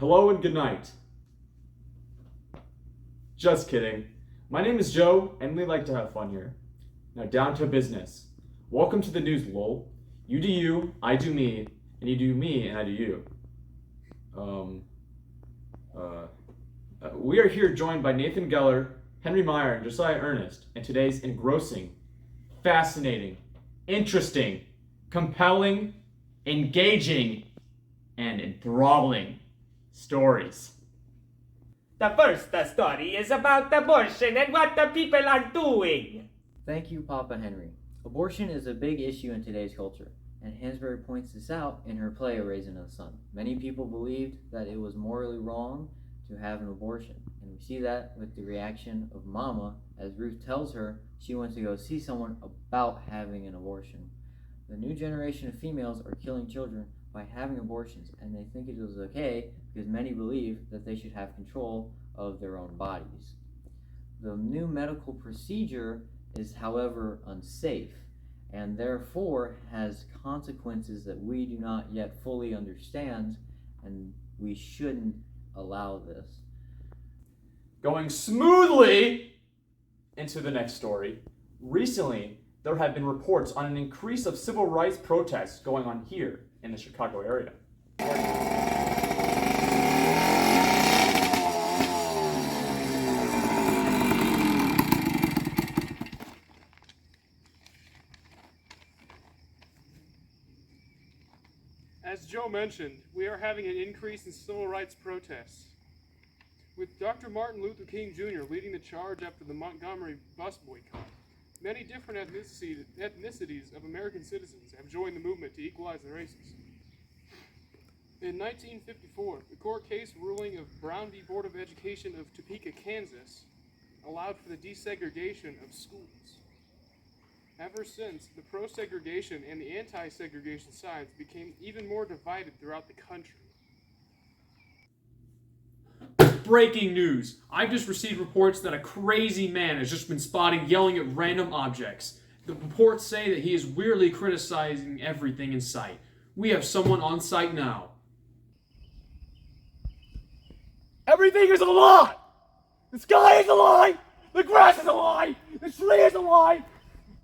Hello and good night. Just kidding. My name is Joe, and we like to have fun here. Now down to business. Welcome to the news, lol. You do you, I do me, and you do me, and I do you. We are here joined by Nathan Geller, Henry Meyer, and Josiah Ernest, in today's engrossing, fascinating, interesting, compelling, engaging, and enthralling stories. The first story is about abortion and what the people are doing. Thank you, Papa Henry. Abortion is a big issue in today's culture, and Hansberry points this out in her play A Raisin in the Sun. Many people believed that it was morally wrong to have an abortion, and we see that with the reaction of Mama as Ruth tells her she wants to go see someone about having an abortion. The new generation of females are killing children by having abortions, and they think it is okay because many believe that they should have control of their own bodies. The new medical procedure is, however, unsafe, and therefore has consequences that we do not yet fully understand, and we shouldn't allow this. Going smoothly into the next story. Recently, there have been reports on an increase of civil rights protests going on here in the Chicago area. As Joe mentioned, we are having an increase in civil rights protests. With Dr. Martin Luther King Jr. leading the charge after the Montgomery bus boycott, many different ethnicities of American citizens have joined the movement to equalize the races. In 1954, the court case ruling of Brown v. Board of Education of Topeka, Kansas, allowed for the desegregation of schools. Ever since, the pro-segregation and the anti-segregation sides became even more divided throughout the country. Breaking news! I've just received reports that a crazy man has just been spotted yelling at random objects. The reports say that he is weirdly criticizing everything in sight. We have someone on site now. Everything is a lie! The sky is a lie! The grass is a lie! The tree is a lie!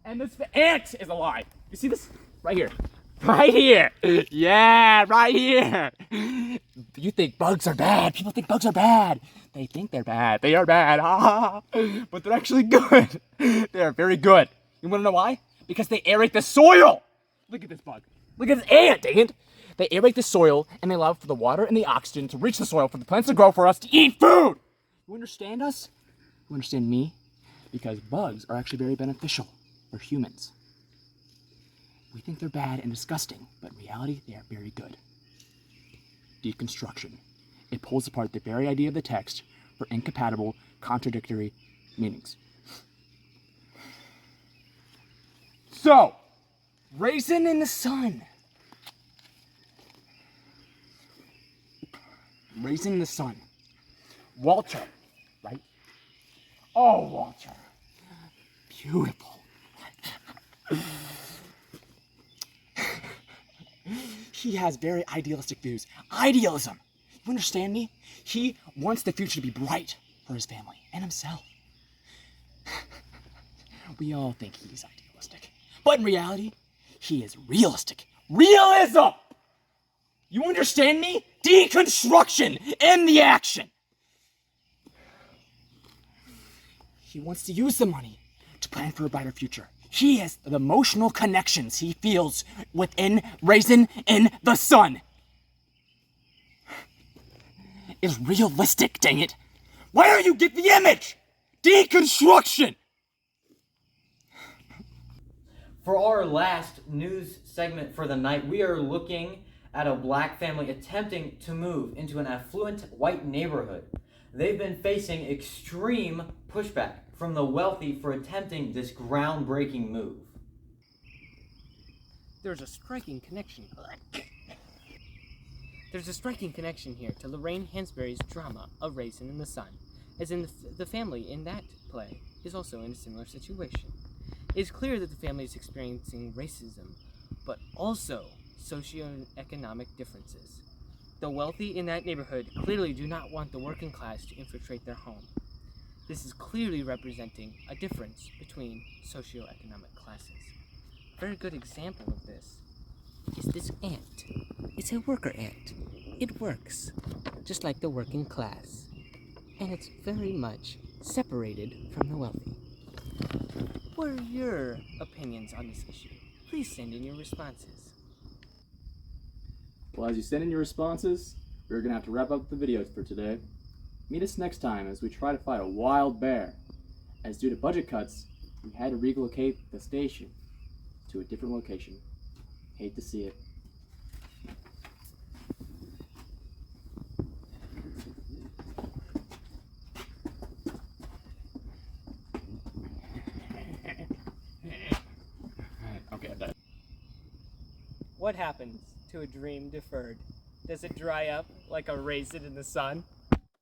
And this ant is a lie! You see this? Right here. Right here! Yeah, right here! You think bugs are bad. People think bugs are bad. They think they're bad. They are bad. But they're actually good. They are very good. You want to know why? Because they aerate the soil! Look at this bug. Look at this ant, dang it! They aerate the soil, and they allow for the water and the oxygen to reach the soil for the plants to grow for us to eat food! You understand us? You understand me? Because bugs are actually very beneficial for humans. We think they're bad and disgusting, but in reality, they are very good. Deconstruction. It pulls apart the very idea of the text for incompatible, contradictory meanings. So, Raisin in the Sun. Raisin in the Sun. Walter, right? Oh, Walter. Beautiful. He has very idealistic views. Idealism. You understand me? He wants the future to be bright for his family and himself. We all think he's idealistic. But in reality, he is realistic. Realism! You understand me? Deconstruction in the action. He wants to use the money to plan for a brighter future. He has the emotional connections he feels within Raisin in the Sun. Is realistic, dang it. Why don't you get the image? Deconstruction! For our last news segment for the night, we are looking at a black family attempting to move into an affluent white neighborhood. They've been facing extreme pushback from the wealthy for attempting this groundbreaking move. There's a striking connection here to Lorraine Hansberry's drama, A Raisin in the Sun, as in the family in that play is also in a similar situation. It is clear that the family is experiencing racism, but also socioeconomic differences. The wealthy in that neighborhood clearly do not want the working class to infiltrate their home. This is clearly representing a difference between socioeconomic classes. A very good example of this is this ant. It's a worker ant. It works, just like the working class. And it's very much separated from the wealthy. What are your opinions on this issue? Please send in your responses. Well, as you send in your responses, we're going to have to wrap up the videos for today. Meet us next time as we try to fight a wild bear. As due to budget cuts, we had to relocate the station to a different location. Hate to see it. Okay, that. What happens to a dream deferred? Does it dry up like a raisin in the sun?